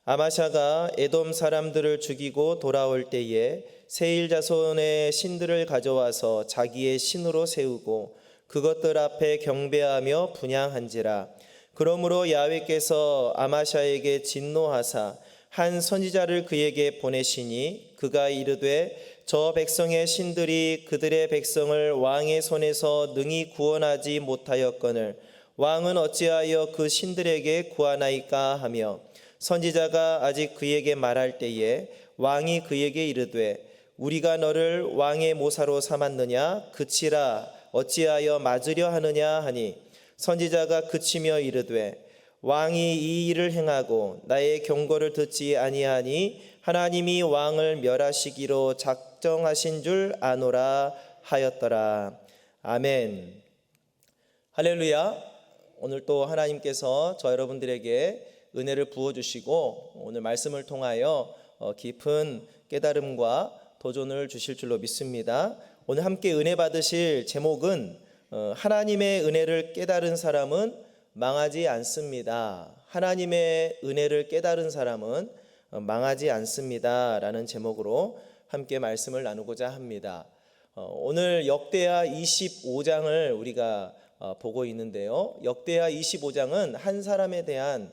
아마샤가 에돔 사람들을 죽이고 돌아올 때에 세일 자손의 신들을 가져와서 자기의 신으로 세우고 그것들 앞에 경배하며 분향한지라. 그러므로 야훼께서 아마샤에게 진노하사 한 선지자를 그에게 보내시니 그가 이르되 저 백성의 신들이 그들의 백성을 왕의 손에서 능히 구원하지 못하였거늘 왕은 어찌하여 그 신들에게 구하나이까 하며, 선지자가 아직 그에게 말할 때에 왕이 그에게 이르되 우리가 너를 왕의 모사로 삼았느냐 그치라 어찌하여 맞으려 하느냐 하니, 선지자가 그치며 이르되 왕이 이 일을 행하고 나의 경고를 듣지 아니하니 하나님이 왕을 멸하시기로 작정하신 줄 아노라 하였더라. 아멘. 할렐루야. 오늘 또 하나님께서 저 여러분들에게 은혜를 부어주시고 오늘 말씀을 통하여 깊은 깨달음과 도전을 주실 줄로 믿습니다. 오늘 함께 은혜 받으실 제목은 하나님의 은혜를 깨달은 사람은 망하지 않습니다. 하나님의 은혜를 깨달은 사람은 망하지 않습니다 라는 제목으로 함께 말씀을 나누고자 합니다. 오늘 역대하 25장을 우리가 보고 있는데요, 역대하 25장은 한 사람에 대한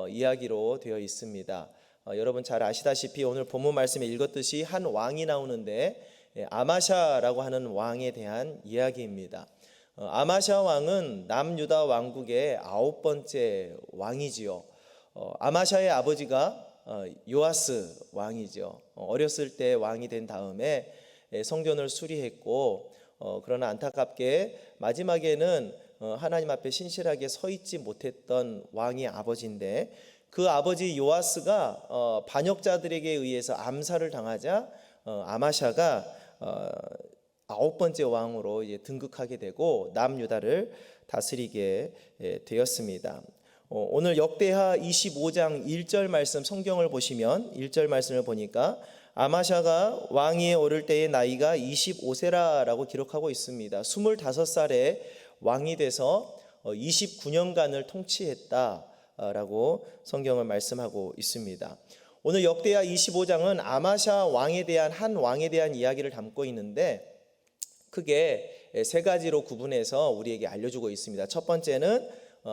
이야기로 되어 있습니다. 여러분 잘 아시다시피 오늘 본문 말씀에 읽었듯이 한 왕이 나오는데 아마샤라고 하는 왕에 대한 이야기입니다. 아마샤 왕은 남유다 왕국의 9번째 왕이지요. 아마샤의 아버지가 요아스 왕이죠. 어렸을 때 왕이 된 다음에 성전을 수리했고, 그러나 안타깝게 마지막에는 하나님 앞에 신실하게 서 있지 못했던 왕이 아버지인데, 그 아버지 요아스가 반역자들에게 의해서 암살을 당하자 아마샤가 9번째 왕으로 이제 등극하게 되고 남유다를 다스리게 되었습니다. 오늘 역대하 25장 1절 말씀 성경을 보시면 1절 말씀을 보니까 아마샤가 왕위에 오를 때의 나이가 25세라라고 기록하고 있습니다. 25살에 왕이 돼서 29년간을 통치했다라고 성경을 말씀하고 있습니다. 오늘 역대하 25장은 아마샤 왕에 대한 한 왕에 대한 이야기를 담고 있는데 크게 세 가지로 구분해서 우리에게 알려주고 있습니다. 첫 번째는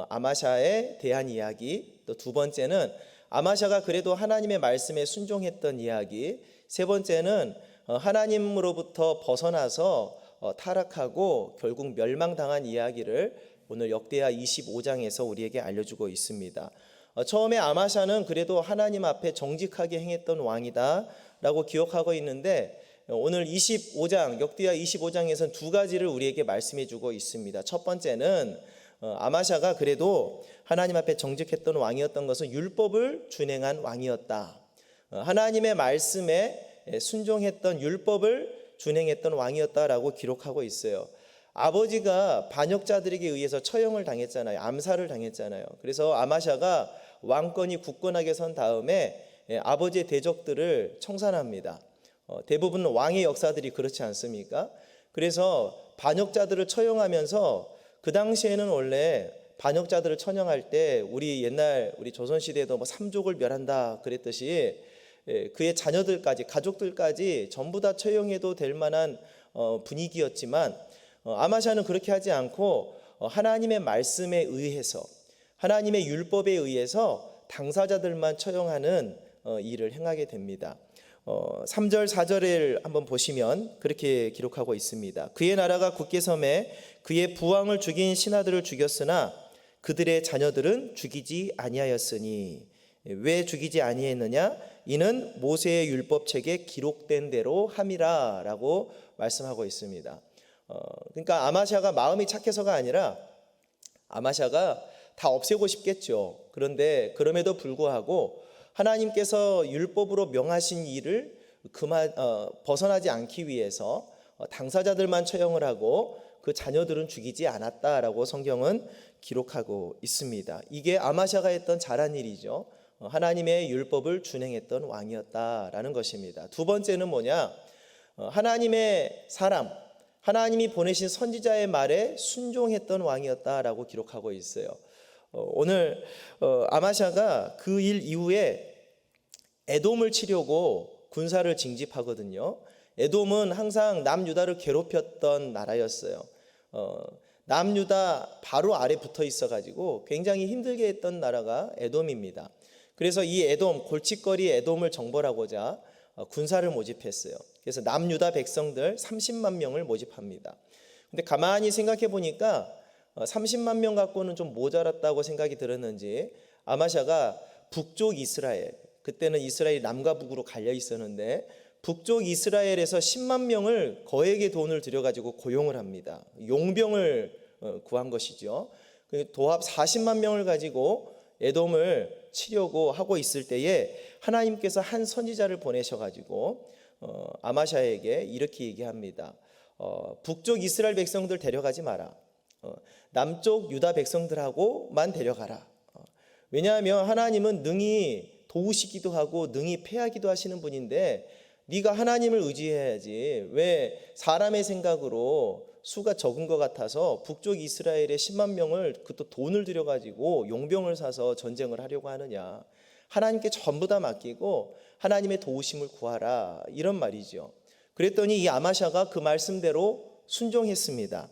아마샤에 대한 이야기, 또 두 번째는 아마샤가 그래도 하나님의 말씀에 순종했던 이야기, 세 번째는 하나님으로부터 벗어나서 타락하고 결국 멸망당한 이야기를 오늘 역대하 25장에서 우리에게 알려주고 있습니다. 처음에 아마샤는 그래도 하나님 앞에 정직하게 행했던 왕이다 라고 기억하고 있는데, 오늘 25장 역대하 25장에서는 두 가지를 우리에게 말씀해 주고 있습니다. 첫 번째는 아마샤가 그래도 하나님 앞에 정직했던 왕이었던 것은 율법을 준행한 왕이었다. 하나님의 말씀에 순종했던 율법을 준행했던 왕이었다라고 기록하고 있어요. 아버지가 반역자들에게 의해서 처형을 당했잖아요. 암살을 당했잖아요. 그래서 아마샤가 왕권이 굳건하게 선 다음에 아버지의 대적들을 청산합니다. 대부분 왕의 역사들이 그렇지 않습니까? 그래서 반역자들을 처형하면서, 그 당시에는 원래 반역자들을 처형할 때 우리 옛날 우리 조선시대에도 뭐 삼족을 멸한다 그랬듯이 그의 자녀들까지 가족들까지 전부 다 처형해도 될 만한 분위기였지만, 아마샤는 그렇게 하지 않고 하나님의 말씀에 의해서, 하나님의 율법에 의해서 당사자들만 처형하는 일을 행하게 됩니다. 3절 4절을 한번 보시면 그렇게 기록하고 있습니다. 그의 나라가 굳게 섬에 그의 부왕을 죽인 신하들을 죽였으나 그들의 자녀들은 죽이지 아니하였으니, 왜 죽이지 아니했느냐? 이는 모세의 율법책에 기록된 대로 함이라 라고 말씀하고 있습니다. 그러니까 아마샤가 마음이 착해서가 아니라 아마샤가 다 없애고 싶겠죠. 그런데 그럼에도 불구하고 하나님께서 율법으로 명하신 일을 벗어나지 않기 위해서 당사자들만 처형을 하고 그 자녀들은 죽이지 않았다라고 성경은 기록하고 있습니다. 이게 아마샤가 했던 잘한 일이죠. 하나님의 율법을 준행했던 왕이었다라는 것입니다. 두 번째는 뭐냐? 하나님의 사람, 하나님이 보내신 선지자의 말에 순종했던 왕이었다라고 기록하고 있어요. 오늘 아마샤가 그 일 이후에 에돔을 치려고 군사를 징집하거든요. 에돔은 항상 남유다를 괴롭혔던 나라였어요. 남유다 바로 아래 붙어 있어가지고 굉장히 힘들게 했던 나라가 에돔입니다. 그래서 이 에돔, 골칫거리 에돔을 정벌하고자 군사를 모집했어요. 그래서 남유다 백성들 30만 명을 모집합니다. 근데 가만히 생각해 보니까 30만 명 갖고는 좀 모자랐다고 생각이 들었는지 아마샤가 북쪽 이스라엘, 그때는 이스라엘이 남과 북으로 갈려 있었는데 북쪽 이스라엘에서 10만 명을 거액의 돈을 들여가지고 고용을 합니다. 용병을 구한 것이죠. 도합 40만 명을 가지고 에돔을 치려고 하고 있을 때에 하나님께서 한 선지자를 보내셔가지고 아마샤에게 이렇게 얘기합니다. 북쪽 이스라엘 백성들 데려가지 마라. 남쪽 유다 백성들하고만 데려가라. 왜냐하면 하나님은 능히 도우시기도 하고 능히 패하기도 하시는 분인데 네가 하나님을 의지해야지 왜 사람의 생각으로 수가 적은 것 같아서 북쪽 이스라엘의 10만 명을 그것도 돈을 들여가지고 용병을 사서 전쟁을 하려고 하느냐. 하나님께 전부 다 맡기고 하나님의 도우심을 구하라, 이런 말이죠. 그랬더니 이 아마샤가 그 말씀대로 순종했습니다.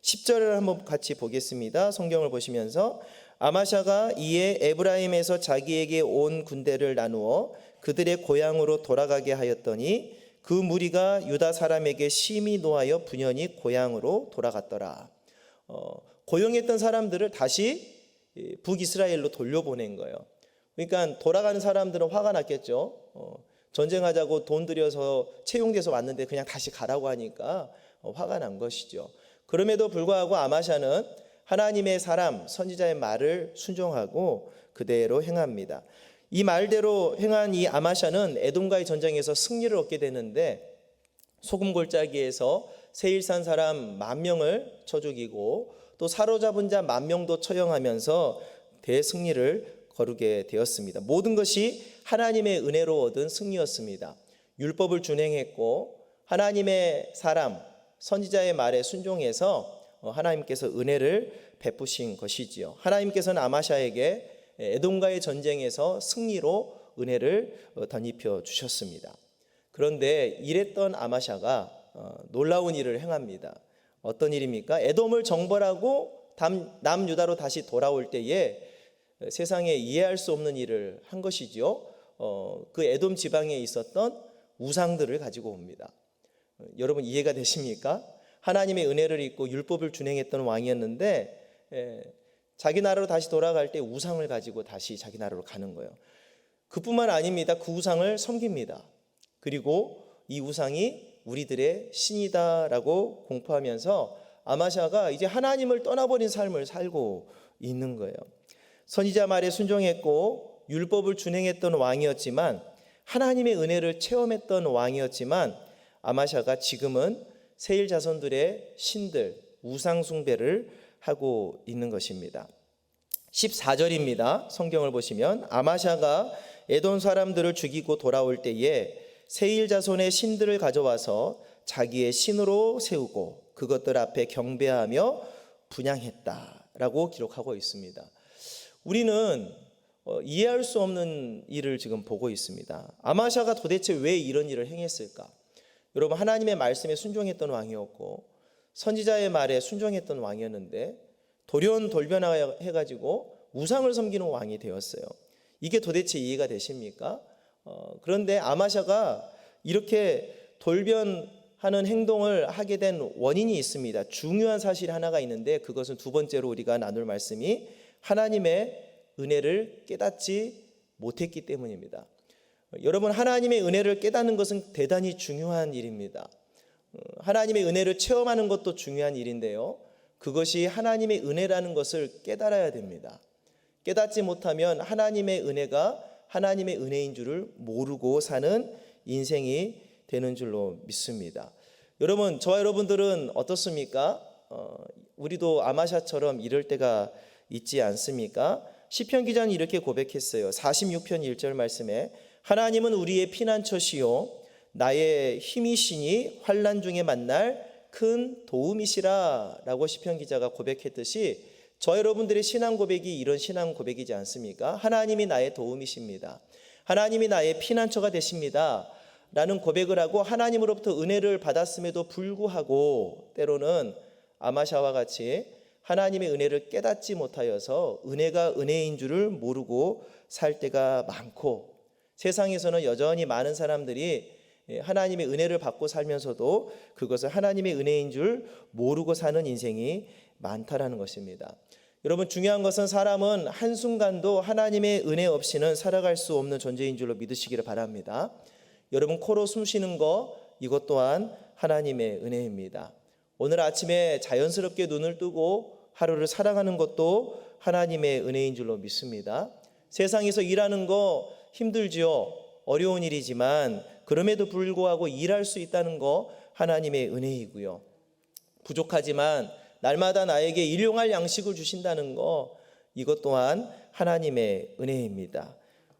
10절을 한번 같이 보겠습니다. 성경을 보시면서 아마샤가 이에 에브라임에서 자기에게 온 군대를 나누어 그들의 고향으로 돌아가게 하였더니 그 무리가 유다 사람에게 심히 노하여 분연히 고향으로 돌아갔더라. 고용했던 사람들을 다시 북이스라엘로 돌려보낸 거예요. 그러니까 돌아가는 사람들은 화가 났겠죠. 전쟁하자고 돈 들여서 채용돼서 왔는데 그냥 다시 가라고 하니까 화가 난 것이죠. 그럼에도 불구하고 아마샤는 하나님의 사람 선지자의 말을 순종하고 그대로 행합니다. 이 말대로 행한 이 아마샤는 에돔과의 전쟁에서 승리를 얻게 되는데 소금골짜기에서 세일산 사람 10,000명을 쳐 죽이고 또 사로잡은 자 10,000명도 처형하면서 대승리를 거두게 되었습니다. 모든 것이 하나님의 은혜로 얻은 승리였습니다. 율법을 준행했고 하나님의 사람 선지자의 말에 순종해서 하나님께서 은혜를 베푸신 것이지요. 하나님께서는 아마샤에게 에돔과의 전쟁에서 승리로 은혜를 덧입혀 주셨습니다. 그런데 이랬던 아마샤가 놀라운 일을 행합니다. 어떤 일입니까? 에돔을 정벌하고 남유다로 다시 돌아올 때에 세상에 이해할 수 없는 일을 한 것이지요. 그 에돔 지방에 있었던 우상들을 가지고 옵니다. 여러분 이해가 되십니까? 하나님의 은혜를 입고 율법을 준행했던 왕이었는데 자기 나라로 다시 돌아갈 때 우상을 가지고 다시 자기 나라로 가는 거예요. 그뿐만 아닙니다. 그 우상을 섬깁니다. 그리고 이 우상이 우리들의 신이다라고 공포하면서 아마샤가 이제 하나님을 떠나버린 삶을 살고 있는 거예요. 선지자 말에 순종했고 율법을 준행했던 왕이었지만 하나님의 은혜를 체험했던 왕이었지만 아마샤가 지금은 세일 자손들의 신들 우상 숭배를 하고 있는 것입니다. 14절입니다. 성경을 보시면 아마샤가 에돔 사람들을 죽이고 돌아올 때에 세일 자손의 신들을 가져와서 자기의 신으로 세우고 그것들 앞에 경배하며 분향했다라고 기록하고 있습니다. 우리는 이해할 수 없는 일을 지금 보고 있습니다. 아마샤가 도대체 왜 이런 일을 행했을까? 여러분 하나님의 말씀에 순종했던 왕이었고 선지자의 말에 순종했던 왕이었는데 돌변해가지고 우상을 섬기는 왕이 되었어요. 이게 도대체 이해가 되십니까? 그런데 아마샤가 이렇게 돌변하는 행동을 하게 된 원인이 있습니다. 중요한 사실 하나가 있는데 그것은 두 번째로 우리가 나눌 말씀이 하나님의 은혜를 깨닫지 못했기 때문입니다. 여러분 하나님의 은혜를 깨닫는 것은 대단히 중요한 일입니다. 하나님의 은혜를 체험하는 것도 중요한 일인데요. 그것이 하나님의 은혜라는 것을 깨달아야 됩니다. 깨닫지 못하면 하나님의 은혜가 하나님의 은혜인 줄을 모르고 사는 인생이 되는 줄로 믿습니다. 여러분 저와 여러분들은 어떻습니까? 우리도 아마샤처럼 이럴 때가 있지 않습니까? 시편 기자는 이렇게 고백했어요. 46편 1절 말씀에 하나님은 우리의 피난처시요 나의 힘이시니 환난 중에 만날 큰 도움이시라 라고 시편 기자가 고백했듯이 저 여러분들의 신앙 고백이 이런 신앙 고백이지 않습니까? 하나님이 나의 도움이십니다. 하나님이 나의 피난처가 되십니다 라는 고백을 하고 하나님으로부터 은혜를 받았음에도 불구하고 때로는 아마샤와 같이 하나님의 은혜를 깨닫지 못하여서 은혜가 은혜인 줄을 모르고 살 때가 많고, 세상에서는 여전히 많은 사람들이 하나님의 은혜를 받고 살면서도 그것을 하나님의 은혜인 줄 모르고 사는 인생이 많다라는 것입니다. 여러분, 중요한 것은 사람은 한순간도 하나님의 은혜 없이는 살아갈 수 없는 존재인 줄로 믿으시기를 바랍니다. 여러분, 코로 숨 쉬는 거, 이것 또한 하나님의 은혜입니다. 오늘 아침에 자연스럽게 눈을 뜨고 하루를 살아가는 것도 하나님의 은혜인 줄로 믿습니다. 세상에서 일하는 거 힘들지요. 어려운 일이지만 그럼에도 불구하고 일할 수 있다는 거 하나님의 은혜이고요. 부족하지만 날마다 나에게 일용할 양식을 주신다는 거, 이것 또한 하나님의 은혜입니다.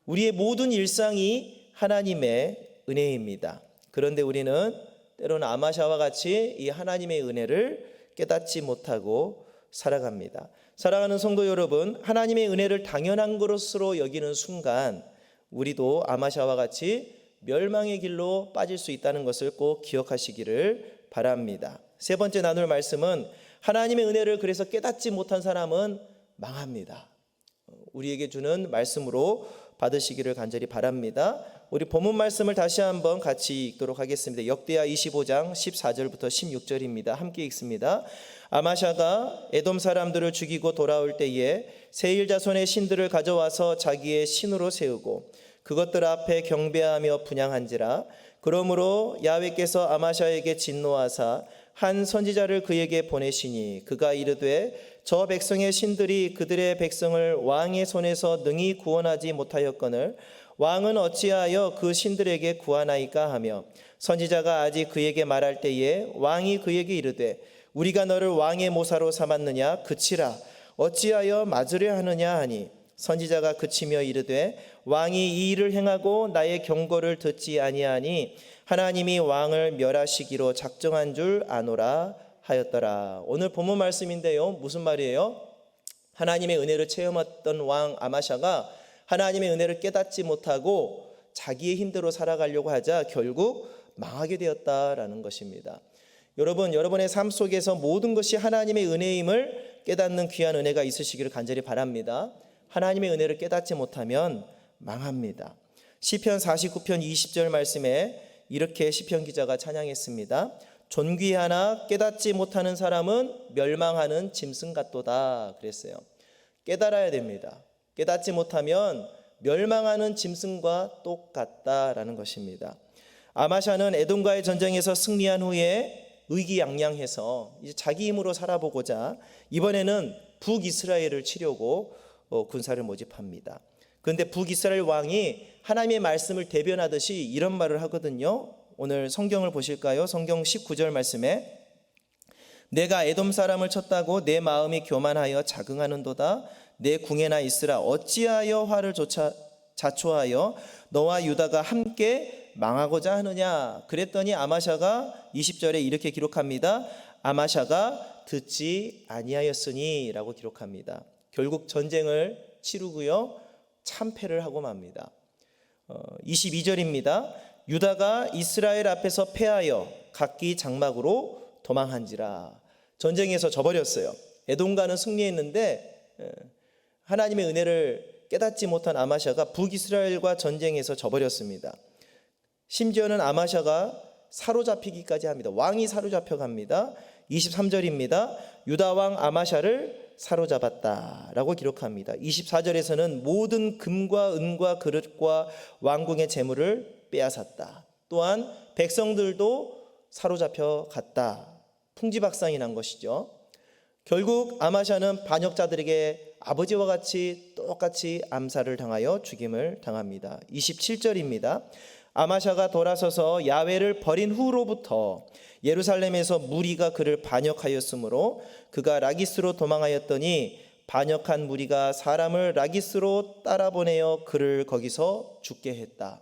우리의 모든 일상이 하나님의 은혜입니다. 그런데 우리는 때로는 아마샤와 같이 이 하나님의 은혜를 깨닫지 못하고 살아갑니다. 사랑하는 성도 여러분, 하나님의 은혜를 당연한 것으로 여기는 순간 우리도 아마샤와 같이 멸망의 길로 빠질 수 있다는 것을 꼭 기억하시기를 바랍니다. 세 번째 나눌 말씀은 하나님의 은혜를 그래서 깨닫지 못한 사람은 망합니다. 우리에게 주는 말씀으로 받으시기를 간절히 바랍니다. 우리 본문 말씀을 다시 한번 같이 읽도록 하겠습니다. 역대하 25장 14절부터 16절입니다. 함께 읽습니다. 아마샤가 에돔 사람들을 죽이고 돌아올 때에 세일 자손의 신들을 가져와서 자기의 신으로 세우고 그것들 앞에 경배하며 분향한지라. 그러므로 야훼께서 아마샤에게 진노하사 한 선지자를 그에게 보내시니 그가 이르되 저 백성의 신들이 그들의 백성을 왕의 손에서 능히 구원하지 못하였거늘 왕은 어찌하여 그 신들에게 구하나이까 하며, 선지자가 아직 그에게 말할 때에 왕이 그에게 이르되 우리가 너를 왕의 모사로 삼았느냐 그치라. 어찌하여 맞으려 하느냐 하니, 선지자가 그치며 이르되 왕이 이 일을 행하고 나의 경고를 듣지 아니하니 하나님이 왕을 멸하시기로 작정한 줄 아노라 하였더라. 오늘 본문 말씀인데요, 무슨 말이에요? 하나님의 은혜를 체험했던 왕 아마샤가 하나님의 은혜를 깨닫지 못하고 자기의 힘대로 살아가려고 하자 결국 망하게 되었다라는 것입니다. 여러분, 여러분의 삶 속에서 모든 것이 하나님의 은혜임을 깨닫는 귀한 은혜가 있으시기를 간절히 바랍니다. 하나님의 은혜를 깨닫지 못하면 망합니다. 시편 49편 20절 말씀에 이렇게 시편 기자가 찬양했습니다. 존귀하나 깨닫지 못하는 사람은 멸망하는 짐승 같도다 그랬어요. 깨달아야 됩니다. 깨닫지 못하면 멸망하는 짐승과 똑같다라는 것입니다. 아마샤는 에돔과의 전쟁에서 승리한 후에 의기양양해서 이제 자기 힘으로 살아보고자 이번에는 북이스라엘을 치려고 군사를 모집합니다. 그런데 북이스라엘 왕이 하나님의 말씀을 대변하듯이 이런 말을 하거든요. 오늘 성경을 보실까요? 성경 19절 말씀에 내가 에돔 사람을 쳤다고 내 마음이 교만하여 자긍하는도다. 내 궁에나 있으라. 어찌하여 화를 자초하여 너와 유다가 함께 망하고자 하느냐. 그랬더니 아마샤가 20절에 이렇게 기록합니다. 아마샤가 듣지 아니하였으니 라고 기록합니다. 결국 전쟁을 치르고요, 참패를 하고 맙니다. 22절입니다. 유다가 이스라엘 앞에서 패하여 각기 장막으로 도망한지라. 전쟁에서 져버렸어요. 에돔과는 승리했는데 하나님의 은혜를 깨닫지 못한 아마샤가 북이스라엘과 전쟁에서 져버렸습니다. 심지어는 아마샤가 사로잡히기까지 합니다. 왕이 사로잡혀갑니다. 23절입니다. 유다 왕 아마샤를 사로잡았다라고 기록합니다. 24절에서는 모든 금과 은과 그릇과 왕궁의 재물을 빼앗았다. 또한 백성들도 사로잡혀 갔다. 풍지박산이 난 것이죠. 결국 아마샤는 반역자들에게 아버지와 같이 똑같이 암살을 당하여 죽임을 당합니다. 27절입니다. 아마샤가 돌아서서 야훼를 버린 후로부터 예루살렘에서 무리가 그를 반역하였으므로 그가 라기스로 도망하였더니 반역한 무리가 사람을 라기스로 따라보내어 그를 거기서 죽게 했다.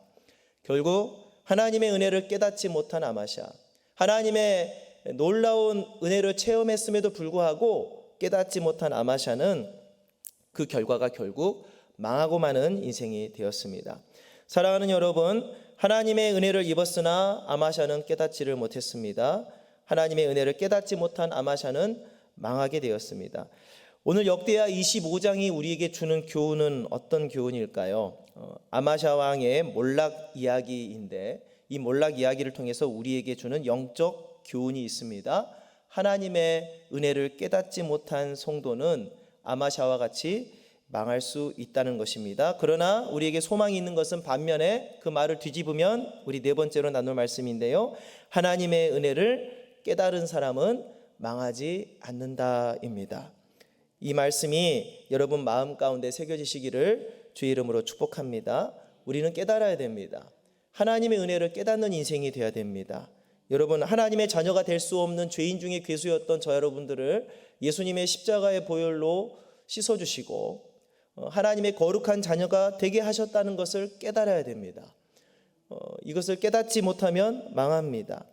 결국 하나님의 은혜를 깨닫지 못한 아마샤, 하나님의 놀라운 은혜를 체험했음에도 불구하고 깨닫지 못한 아마샤는 그 결과가 결국 망하고 마는 인생이 되었습니다. 사랑하는 여러분, 하나님의 은혜를 입었으나 아마샤는 깨닫지를 못했습니다. 하나님의 은혜를 깨닫지 못한 아마샤는 망하게 되었습니다. 오늘 역대하 25장이 우리에게 주는 교훈은 어떤 교훈일까요? 아마샤 왕의 몰락 이야기인데, 이 몰락 이야기를 통해서 우리에게 주는 영적 교훈이 있습니다. 하나님의 은혜를 깨닫지 못한 성도는 아마샤와 같이 망할 수 있다는 것입니다. 그러나 우리에게 소망이 있는 것은 반면에 그 말을 뒤집으면 우리 네 번째로 나눌 말씀인데요, 하나님의 은혜를 깨달은 사람은 망하지 않는다입니다. 이 말씀이 여러분 마음 가운데 새겨지시기를 주의 이름으로 축복합니다. 우리는 깨달아야 됩니다. 하나님의 은혜를 깨닫는 인생이 되어야 됩니다. 여러분, 하나님의 자녀가 될 수 없는 죄인 중에 괴수였던 저 여러분들을 예수님의 십자가의 보혈로 씻어주시고 하나님의 거룩한 자녀가 되게 하셨다는 것을 깨달아야 됩니다. 이것을 깨닫지 못하면 망합니다.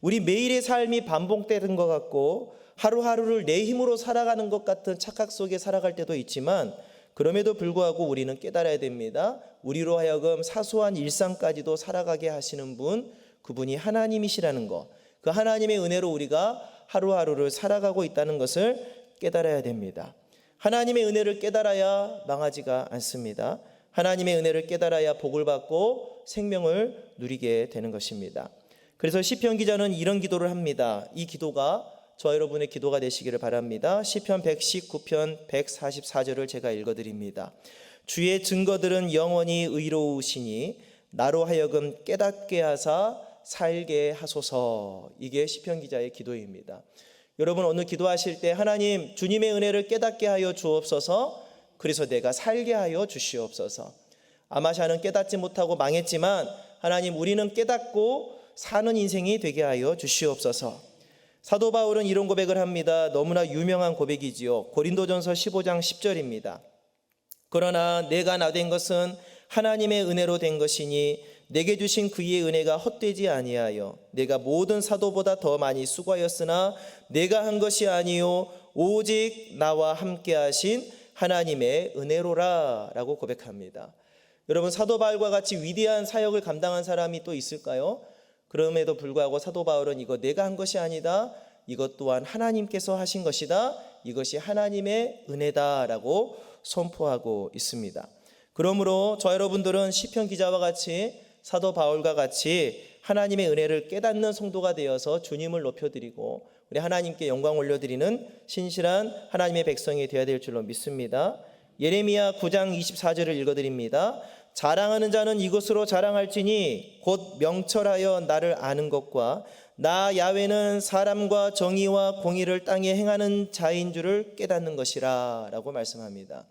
우리 매일의 삶이 반복되는 것 같고 하루하루를 내 힘으로 살아가는 것 같은 착각 속에 살아갈 때도 있지만, 그럼에도 불구하고 우리는 깨달아야 됩니다. 우리로 하여금 사소한 일상까지도 살아가게 하시는 분, 그분이 하나님이시라는 것, 그 하나님의 은혜로 우리가 하루하루를 살아가고 있다는 것을 깨달아야 됩니다. 하나님의 은혜를 깨달아야 망하지가 않습니다. 하나님의 은혜를 깨달아야 복을 받고 생명을 누리게 되는 것입니다. 그래서 시편 기자는 이런 기도를 합니다. 이 기도가 저 여러분의 기도가 되시기를 바랍니다. 시편 119편 144절을 제가 읽어드립니다. 주의 증거들은 영원히 의로우시니 나로 하여금 깨닫게 하사 살게 하소서. 이게 시편 기자의 기도입니다. 여러분, 오늘 기도하실 때 하나님, 주님의 은혜를 깨닫게 하여 주옵소서. 그래서 내가 살게 하여 주시옵소서. 아마샤는 깨닫지 못하고 망했지만 하나님, 우리는 깨닫고 사는 인생이 되게 하여 주시옵소서. 사도 바울은 이런 고백을 합니다. 너무나 유명한 고백이지요. 고린도전서 15장 10절입니다. 그러나 내가 나 된 것은 하나님의 은혜로 된 것이니 내게 주신 그의 은혜가 헛되지 아니하여 내가 모든 사도보다 더 많이 수고하였으나 내가 한 것이 아니요 오직 나와 함께 하신 하나님의 은혜로라 라고 고백합니다. 여러분, 사도 바울과 같이 위대한 사역을 감당한 사람이 또 있을까요? 그럼에도 불구하고 사도 바울은 이거 내가 한 것이 아니다, 이것 또한 하나님께서 하신 것이다, 이것이 하나님의 은혜다라고 선포하고 있습니다. 그러므로 저 여러분들은 시편 기자와 같이 사도 바울과 같이 하나님의 은혜를 깨닫는 성도가 되어서 주님을 높여드리고 우리 하나님께 영광 올려드리는 신실한 하나님의 백성이 되어야 될 줄로 믿습니다. 예레미야 9장 24절을 읽어드립니다. 자랑하는 자는 이것으로 자랑할지니 곧 명철하여 나를 아는 것과 나 야훼는 사람과 정의와 공의를 땅에 행하는 자인 줄을 깨닫는 것이라 라고 말씀합니다.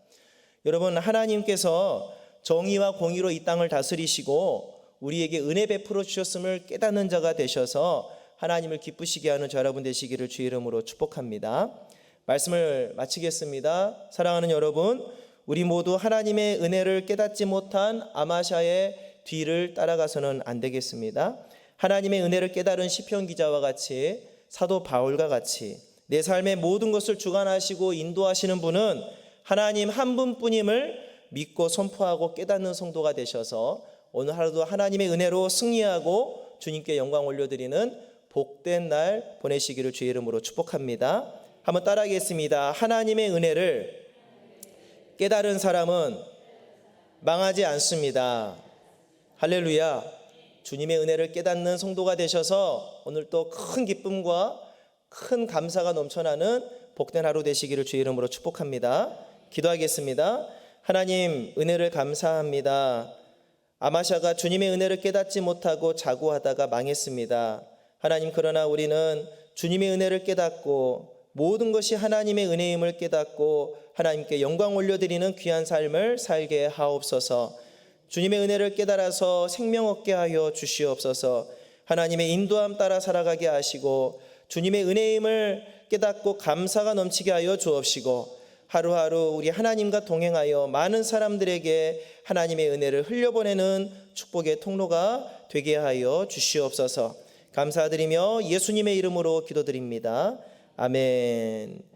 여러분, 하나님께서 정의와 공의로 이 땅을 다스리시고 우리에게 은혜 베풀어 주셨음을 깨닫는 자가 되셔서 하나님을 기쁘시게 하는 저 여러분 되시기를 주의 이름으로 축복합니다. 말씀을 마치겠습니다. 사랑하는 여러분, 우리 모두 하나님의 은혜를 깨닫지 못한 아마샤의 뒤를 따라가서는 안 되겠습니다. 하나님의 은혜를 깨달은 시편 기자와 같이 사도 바울과 같이 내 삶의 모든 것을 주관하시고 인도하시는 분은 하나님 한 분뿐임을 믿고 선포하고 깨닫는 성도가 되셔서 오늘 하루도 하나님의 은혜로 승리하고 주님께 영광 올려드리는 복된 날 보내시기를 주의 이름으로 축복합니다. 한번 따라하겠습니다. 하나님의 은혜를 깨달은 사람은 망하지 않습니다. 할렐루야. 주님의 은혜를 깨닫는 성도가 되셔서 오늘 또 큰 기쁨과 큰 감사가 넘쳐나는 복된 하루 되시기를 주의 이름으로 축복합니다. 기도하겠습니다. 하나님, 은혜를 감사합니다. 아마샤가 주님의 은혜를 깨닫지 못하고 자고하다가 망했습니다. 하나님, 그러나 우리는 주님의 은혜를 깨닫고 모든 것이 하나님의 은혜임을 깨닫고 하나님께 영광 올려드리는 귀한 삶을 살게 하옵소서. 주님의 은혜를 깨달아서 생명 얻게 하여 주시옵소서. 하나님의 인도함 따라 살아가게 하시고 주님의 은혜임을 깨닫고 감사가 넘치게 하여 주옵시고 하루하루 우리 하나님과 동행하여 많은 사람들에게 하나님의 은혜를 흘려보내는 축복의 통로가 되게 하여 주시옵소서. 감사드리며 예수님의 이름으로 기도드립니다. 아멘.